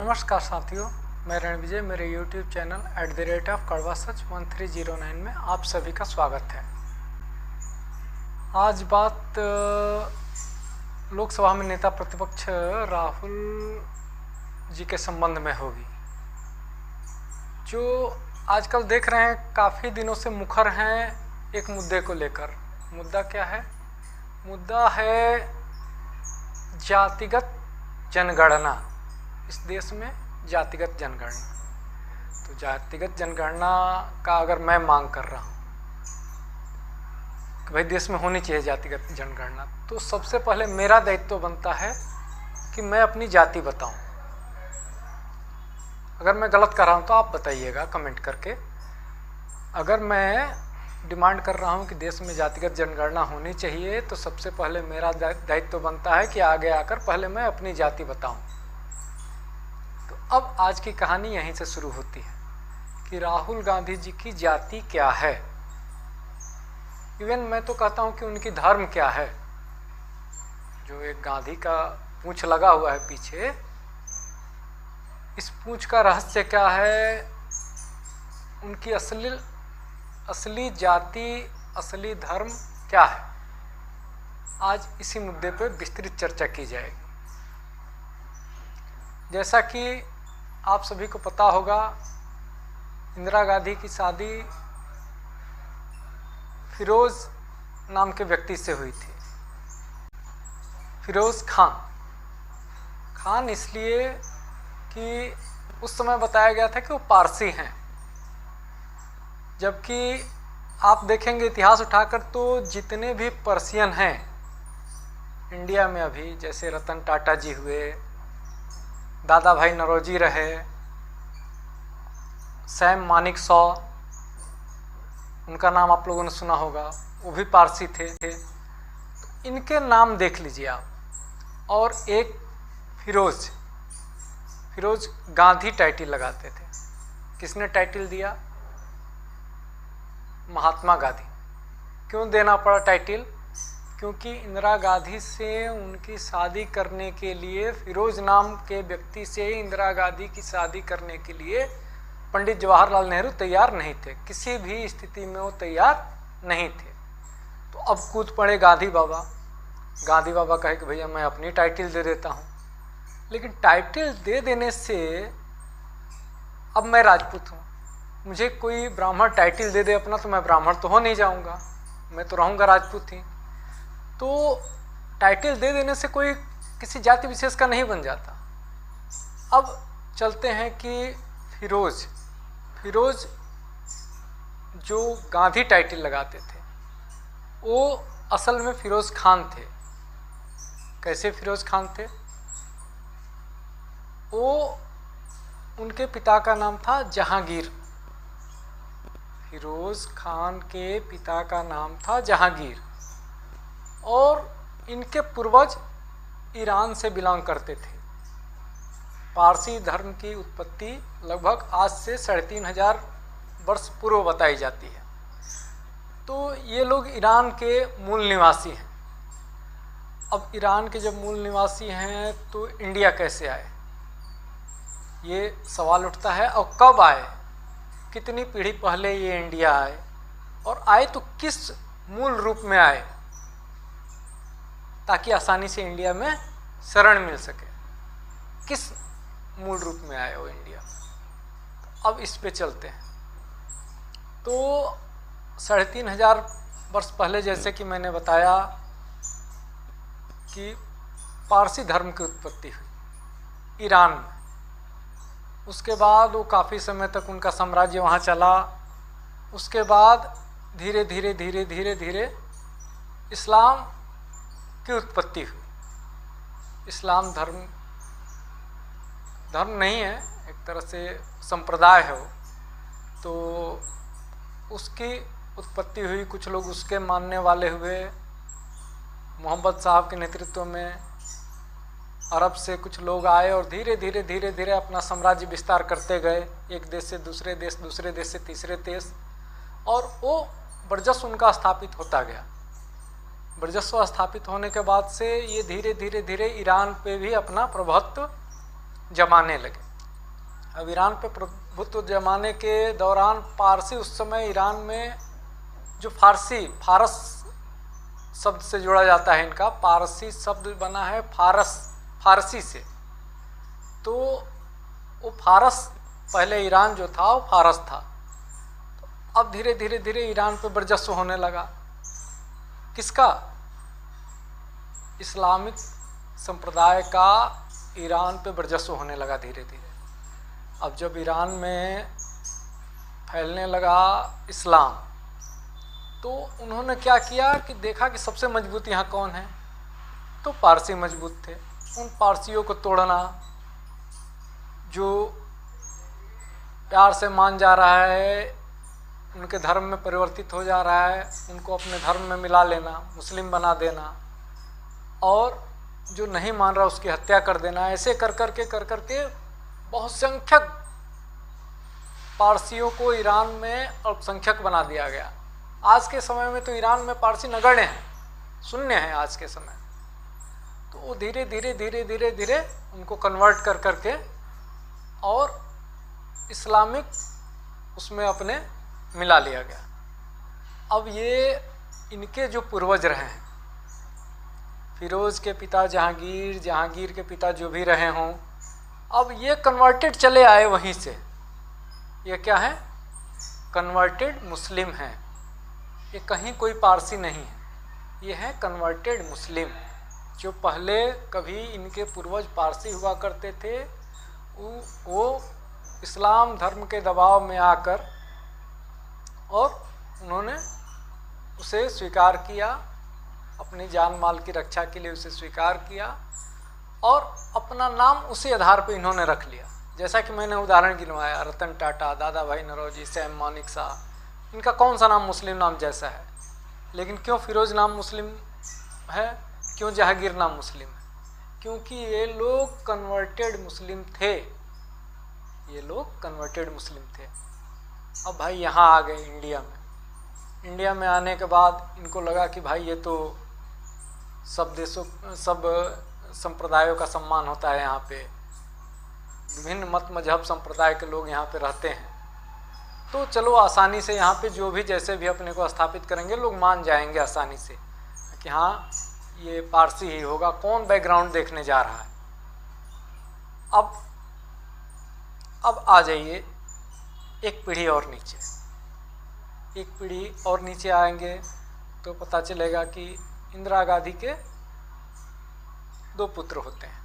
नमस्कार साथियों, मैं रणविजय मेरे YouTube चैनल @कड़वा सच1309 में आप सभी का स्वागत है। आज बात लोकसभा में नेता प्रतिपक्ष राहुल जी के संबंध में होगी, जो आजकल देख रहे हैं काफ़ी दिनों से मुखर हैं एक मुद्दे को लेकर। मुद्दा क्या है? मुद्दा है जातिगत जनगणना। इस देश में जातिगत जनगणना। तो जातिगत जनगणना का अगर मैं मांग कर रहा हूँ कि भाई देश में होनी चाहिए जातिगत जनगणना, तो सबसे पहले मेरा दायित्व बनता है कि मैं अपनी जाति बताऊं। अगर मैं गलत कर रहा हूं तो आप बताइएगा कमेंट करके। अगर मैं डिमांड कर रहा हूं कि देश में जातिगत जनगणना होनी चाहिए, तो सबसे पहले मेरा दायित्व बनता है कि आगे आकर पहले मैं अपनी जाति बताऊं। तो अब आज की कहानी यहीं से शुरू होती है कि राहुल गांधी जी की जाति क्या है। इवन मैं तो कहता हूं कि उनकी धर्म क्या है। जो एक गांधी का पूंछ लगा हुआ है पीछे, इस पूंछ का रहस्य क्या है, उनकी असली जाति, असली धर्म क्या है, आज इसी मुद्दे पर विस्तृत चर्चा की जाएगी। जैसा कि आप सभी को पता होगा, इंदिरा गांधी की शादी फिरोज नाम के व्यक्ति से हुई थी। फिरोज खान इसलिए कि उस समय बताया गया था कि वो पारसी हैं, जबकि आप देखेंगे इतिहास उठाकर तो जितने भी पर्शियन हैं इंडिया में अभी, जैसे रतन टाटा जी हुए, दादा भाई नौरोजी रहे, सैम मानेकशॉ, उनका नाम आप लोगों ने सुना होगा, वो भी पारसी थे। तो इनके नाम देख लीजिए आप। और एक फिरोज गांधी टाइटल लगाते थे। किसने टाइटल दिया? महात्मा गांधी। क्यों देना पड़ा टाइटल? क्योंकि इंदिरा गांधी से उनकी शादी करने के लिए, फिरोज नाम के व्यक्ति से इंदिरा गांधी की शादी करने के लिए पंडित जवाहरलाल नेहरू तैयार नहीं थे। किसी भी स्थिति में वो तैयार नहीं थे। तो अब कूद पड़े गांधी बाबा कहे कि भैया मैं अपनी टाइटल दे देता हूँ। लेकिन टाइटल दे देने से अब मैं राजपूत हूँ, मुझे कोई ब्राह्मण टाइटल दे दे अपना, तो मैं ब्राह्मण तो हो नहीं जाऊँगा, मैं तो रहूँगा राजपूत ही। तो टाइटल दे देने से कोई किसी जाति विशेष का नहीं बन जाता। अब चलते हैं कि फिरोज जो गांधी टाइटल लगाते थे, वो असल में फिरोज खान थे। कैसे फिरोज खान थे? वो उनके पिता का नाम था जहांगीर। फिरोज खान के पिता का नाम था जहांगीर, और इनके पूर्वज ईरान से बिलोंग करते थे। पारसी धर्म की उत्पत्ति लगभग आज से 3500 वर्ष पूर्व बताई जाती है। तो ये लोग ईरान के मूल निवासी हैं। अब ईरान के जब मूल निवासी हैं तो इंडिया कैसे आए, ये सवाल उठता है। और कब आए, कितनी पीढ़ी पहले ये इंडिया आए, और आए तो किस मूल रूप में आए, ताकि आसानी से इंडिया में शरण मिल सके। किस मूल रूप में आए वो इंडिया। अब इस पे चलते हैं। तो 3500 वर्ष पहले, जैसे कि मैंने बताया, कि पारसी धर्म की उत्पत्ति हुई ईरान में। उसके बाद वो काफ़ी समय तक उनका साम्राज्य वहाँ चला। उसके बाद धीरे धीरे इस्लाम की उत्पत्ति हुई। इस्लाम धर्म नहीं है, एक तरह से संप्रदाय है वो। तो उसकी उत्पत्ति हुई, कुछ लोग उसके मानने वाले हुए। मोहम्मद साहब के नेतृत्व में अरब से कुछ लोग आए और धीरे धीरे अपना साम्राज्य विस्तार करते गए, एक देश से दूसरे देश, दूसरे देश से तीसरे देश, और वो वर्चस्व उनका स्थापित होता गया। वर्चस्व स्थापित होने के बाद से ये धीरे धीरे ईरान पे भी अपना प्रभुत्व जमाने लगे। अब ईरान पे प्रभुत्व जमाने के दौरान पारसी, उस समय ईरान में जो फारस शब्द से जोड़ा जाता है, इनका पारसी शब्द बना है फारसी से। तो वो फारस, पहले ईरान जो था वो फारस था। तो अब धीरे धीरे धीरे ईरान पे वर्चस्व होने लगा। किसका? इस्लामिक संप्रदाय का ईरान पे वर्चस्व होने लगा धीरे धीरे। अब जब ईरान में फैलने लगा इस्लाम, तो उन्होंने क्या किया कि देखा कि सबसे मजबूत यहाँ कौन है, तो पारसी मजबूत थे। उन पारसियों को तोड़ना, जो प्यार से मान जा रहा है, उनके धर्म में परिवर्तित हो जा रहा है, उनको अपने धर्म में मिला लेना, मुस्लिम बना देना, और जो नहीं मान रहा उसकी हत्या कर देना। ऐसे कर करके बहुसंख्यक पारसियों को ईरान में अल्पसंख्यक बना दिया गया। आज के समय में तो ईरान में पारसी नगण्य हैं, शून्य हैं आज के समय। तो वो धीरे धीरे उनको कन्वर्ट कर करके और इस्लामिक उसमें अपने मिला लिया गया। अब ये इनके जो पूर्वज रहे हैं, फिरोज के पिता जहांगीर, जहांगीर के पिता जो भी रहे हों, अब ये कन्वर्टेड चले आए वहीं से। ये क्या है? कन्वर्टेड मुस्लिम हैं। ये कहीं कोई पारसी नहीं है, ये है कन्वर्टेड मुस्लिम। जो पहले कभी इनके पूर्वज पारसी हुआ करते थे, वो इस्लाम धर्म के दबाव में आकर और उन्होंने उसे स्वीकार किया, अपनी जान माल की रक्षा के लिए उसे स्वीकार किया, और अपना नाम उसी आधार पर इन्होंने रख लिया। जैसा कि मैंने उदाहरण गिनवाया, रतन टाटा, दादा भाई नौरोजी, सैम मानिक शाह, इनका कौन सा नाम मुस्लिम नाम जैसा है, लेकिन क्यों फिरोज नाम मुस्लिम है, क्यों जहांगीर नाम मुस्लिम है? क्योंकि ये लोग कन्वर्टेड मुस्लिम थे, ये लोग कन्वर्टेड मुस्लिम थे। अब भाई यहाँ आ गए इंडिया में आने के बाद इनको लगा कि भाई ये तो सब देशों, सब संप्रदायों का सम्मान होता है, यहाँ पे विभिन्न मत मजहब संप्रदाय के लोग यहाँ पे रहते हैं, तो चलो आसानी से यहाँ पे जो भी जैसे भी अपने को स्थापित करेंगे लोग मान जाएंगे आसानी से कि हाँ ये पारसी ही होगा, कौन बैकग्राउंड देखने जा रहा है। अब आ जाइए एक पीढ़ी और नीचे, एक पीढ़ी और नीचे आएंगे तो पता चलेगा कि इंदिरा गांधी के 2 पुत्र होते हैं।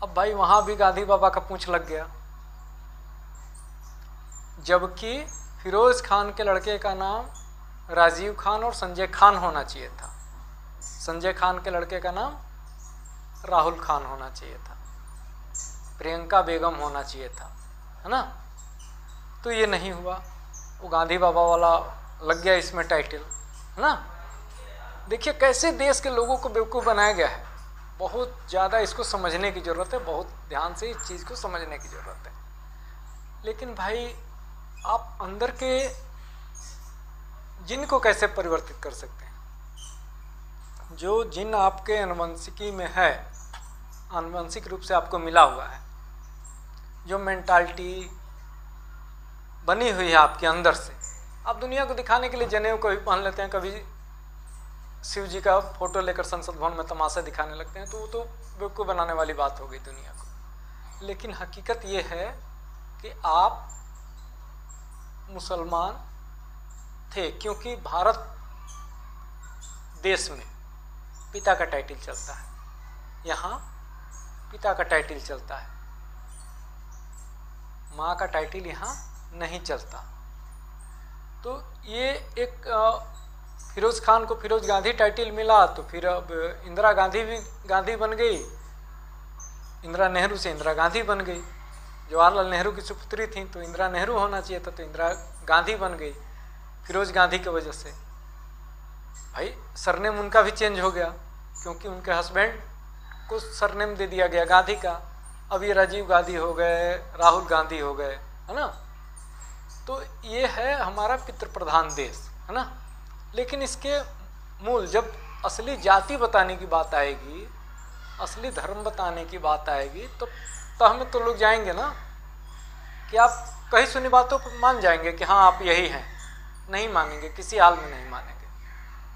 अब भाई वहाँ भी गांधी बाबा का पूंछ लग गया, जबकि फिरोज खान के लड़के का नाम राजीव खान और संजय खान होना चाहिए था, संजय खान के लड़के का नाम राहुल खान होना चाहिए था, प्रियंका बेगम होना चाहिए था, है ना। तो ये नहीं हुआ, वो गांधी बाबा वाला लग गया इसमें टाइटल, है ना। देखिए कैसे देश के लोगों को बेवकूफ़ बनाया गया है। बहुत ज़्यादा इसको समझने की ज़रूरत है, बहुत ध्यान से इस चीज़ को समझने की ज़रूरत है। लेकिन भाई आप अंदर के जिन को कैसे परिवर्तित कर सकते हैं? जो जिन आपके आनुवंशिकी में है, आनुवंशिक रूप से आपको मिला हुआ है, जो मेंटालिटी बनी हुई है आपके अंदर से, आप दुनिया को दिखाने के लिए जनेऊ को भी पहन लेते हैं, कभी शिव जी का फोटो लेकर संसद भवन में तमाशा दिखाने लगते हैं, तो वो तो बेवकूफ़ बनाने वाली बात हो गई दुनिया को। लेकिन हकीकत ये है कि आप मुसलमान थे, क्योंकि भारत देश में पिता का टाइटल चलता है, यहाँ पिता का टाइटल चलता है, माँ का टाइटल यहाँ नहीं चलता। तो ये एक फिरोज खान को फिरोज गांधी टाइटल मिला, तो फिर अब इंदिरा गांधी भी गांधी बन गई, इंदिरा नेहरू से इंदिरा गांधी बन गई। जवाहरलाल नेहरू की सुपुत्री थी तो इंदिरा नेहरू होना चाहिए था, तो इंदिरा गांधी बन गई फिरोज गांधी की वजह से। भाई सरनेम उनका भी चेंज हो गया, क्योंकि उनके हस्बैंड को सरनेम दे दिया गया गांधी का। अब ये राजीव गांधी हो गए, राहुल गांधी हो गए, है ना। तो ये है हमारा पितृ प्रधान देश, है ना। लेकिन इसके मूल, जब असली जाति बताने की बात आएगी, असली धर्म बताने की बात आएगी, तो तह में तो लोग जाएंगे ना। कि आप कहीं सुनी बातों पर मान जाएंगे कि हाँ आप यही हैं? नहीं मानेंगे, किसी हाल में नहीं मानेंगे।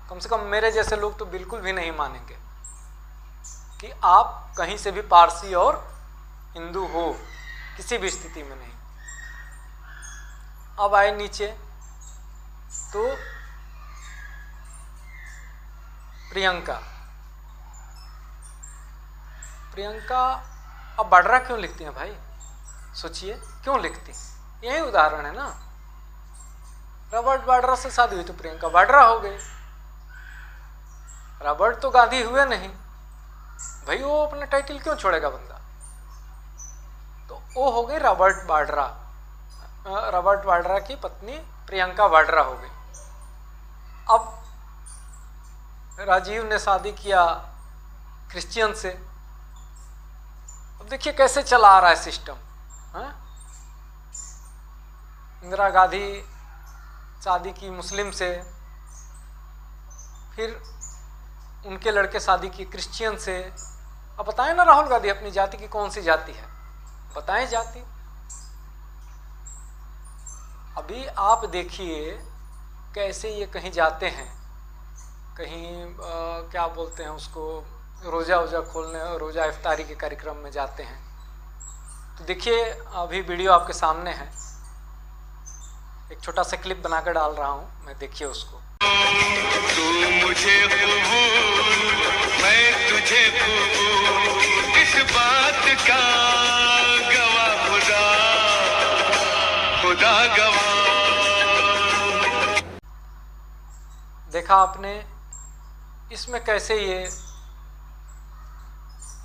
कम से कम मेरे जैसे लोग तो बिल्कुल भी नहीं मानेंगे कि आप कहीं से भी पारसी और हिंदू हो, किसी भी स्थिति में नहीं। अब आए नीचे तो प्रियंका अब वाड्रा क्यों लिखती हैं भाई? सोचिए क्यों लिखती? यही उदाहरण है ना। रॉबर्ट वाड्रा से शादी हुई तो प्रियंका वाड्रा हो गई। रॉबर्ट तो गांधी हुए नहीं भाई, वो अपना टाइटल क्यों छोड़ेगा बंदा? तो वो हो गई रॉबर्ट वाड्रा। रॉबर्ट वाड्रा की पत्नी प्रियंका वाड्रा हो गई। अब राजीव ने शादी किया क्रिश्चियन से। अब देखिए कैसे चला आ रहा है सिस्टम। इंदिरा गांधी शादी की मुस्लिम से, फिर उनके लड़के शादी की क्रिश्चियन से। अब बताएं ना राहुल गांधी अपनी जाति की कौन सी जाति है? बताएं जाति। अभी आप देखिए कैसे ये कहीं जाते हैं, कहीं क्या बोलते हैं उसको, रोज़ा खोलने, रोज़ा इफ्तारी के कार्यक्रम में जाते हैं। तो देखिए अभी वीडियो आपके सामने है, एक छोटा सा क्लिप बनाकर डाल रहा हूँ मैं, देखिए उसको। तू मुझे मैं तुझे इस बात का गवाह खुदा गवाह। देखा आपने इसमें कैसे ये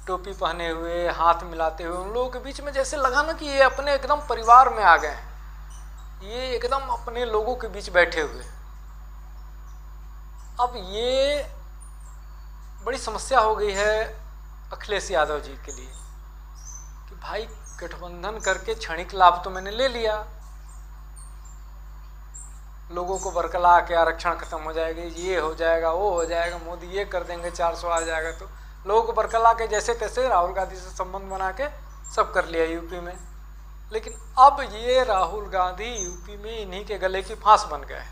टोपी पहने हुए, हाथ मिलाते हुए, उन लोगों के बीच में जैसे लगा ना कि ये अपने एकदम परिवार में आ गए हैं, ये एकदम अपने लोगों के बीच बैठे हुए। अब ये बड़ी समस्या हो गई है अखिलेश यादव जी के लिए कि भाई गठबंधन करके क्षणिक लाभ तो मैंने ले लिया, लोगों को बरकला के आरक्षण खत्म हो जाएगा, ये हो जाएगा, वो हो जाएगा, मोदी ये कर देंगे, 400 आ जाएगा, तो लोगों को बरकला के जैसे तैसे राहुल गांधी से संबंध बना के सब कर लिया यूपी में। लेकिन अब ये राहुल गांधी यूपी में इन्हीं के गले की फांस बन गए,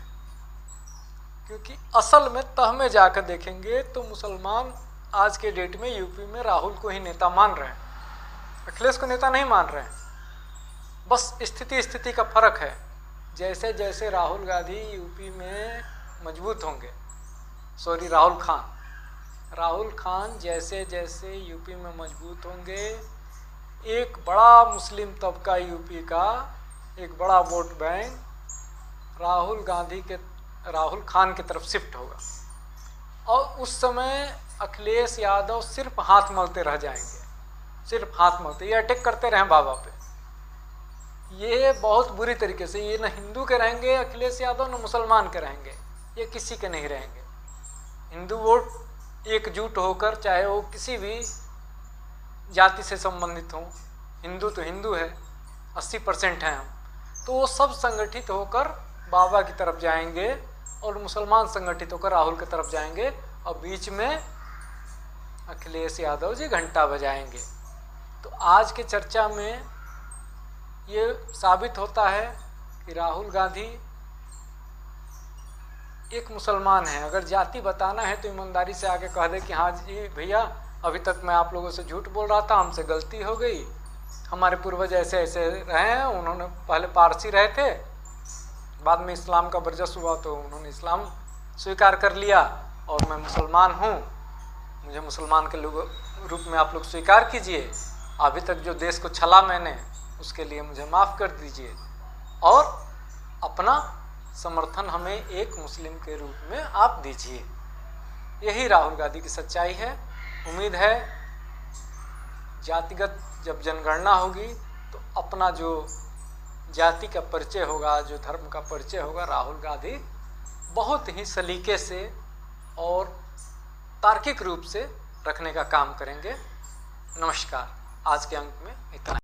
क्योंकि असल में तह में जाकर देखेंगे तो मुसलमान आज के डेट में यूपी में राहुल को ही नेता मान रहे हैं, अखिलेश को नेता नहीं मान रहे हैं। बस स्थिति का फर्क है। जैसे जैसे राहुल गांधी यूपी में मजबूत होंगे, राहुल खान जैसे जैसे यूपी में मजबूत होंगे, एक बड़ा मुस्लिम तबका यूपी का, एक बड़ा वोट बैंक राहुल खान की तरफ शिफ्ट होगा, और उस समय अखिलेश यादव सिर्फ हाथ मलते रह जाएंगे, सिर्फ हाथ मलते, ये अटैक करते रहें बाबा पे। ये बहुत बुरी तरीके से, ये न हिंदू के रहेंगे अखिलेश यादव, न मुसलमान के रहेंगे, ये किसी के नहीं रहेंगे। हिंदू वोट एकजुट होकर, चाहे वो किसी भी जाति से संबंधित हों, हिंदू तो हिंदू है, 80% हैं हम, तो वो सब संगठित होकर बाबा की तरफ जाएंगे और मुसलमान संगठित होकर राहुल की तरफ जाएंगे, और बीच में अखिलेश यादव जी घंटा बजाएंगे। तो आज के चर्चा में ये साबित होता है कि राहुल गांधी एक मुसलमान है। अगर जाति बताना है तो ईमानदारी से आके कह दे कि हाँ जी भैया, अभी तक मैं आप लोगों से झूठ बोल रहा था, हमसे गलती हो गई, हमारे पूर्वज ऐसे ऐसे रहे हैं, उन्होंने पहले पारसी रहे थे, बाद में इस्लाम का वर्चस्व हुआ तो उन्होंने इस्लाम स्वीकार कर लिया, और मैं मुसलमान हूँ, मुझे मुसलमान के रूप में आप लोग स्वीकार कीजिए, अभी तक जो देश को छला मैंने उसके लिए मुझे माफ़ कर दीजिए, और अपना समर्थन हमें एक मुस्लिम के रूप में आप दीजिए। यही राहुल गांधी की सच्चाई है। उम्मीद है जातिगत जब जनगणना होगी तो अपना जो जाति का परिचय होगा, जो धर्म का परिचय होगा, राहुल गांधी बहुत ही सलीके से और तार्किक रूप से रखने का काम करेंगे। नमस्कार। आज के अंक में इतना।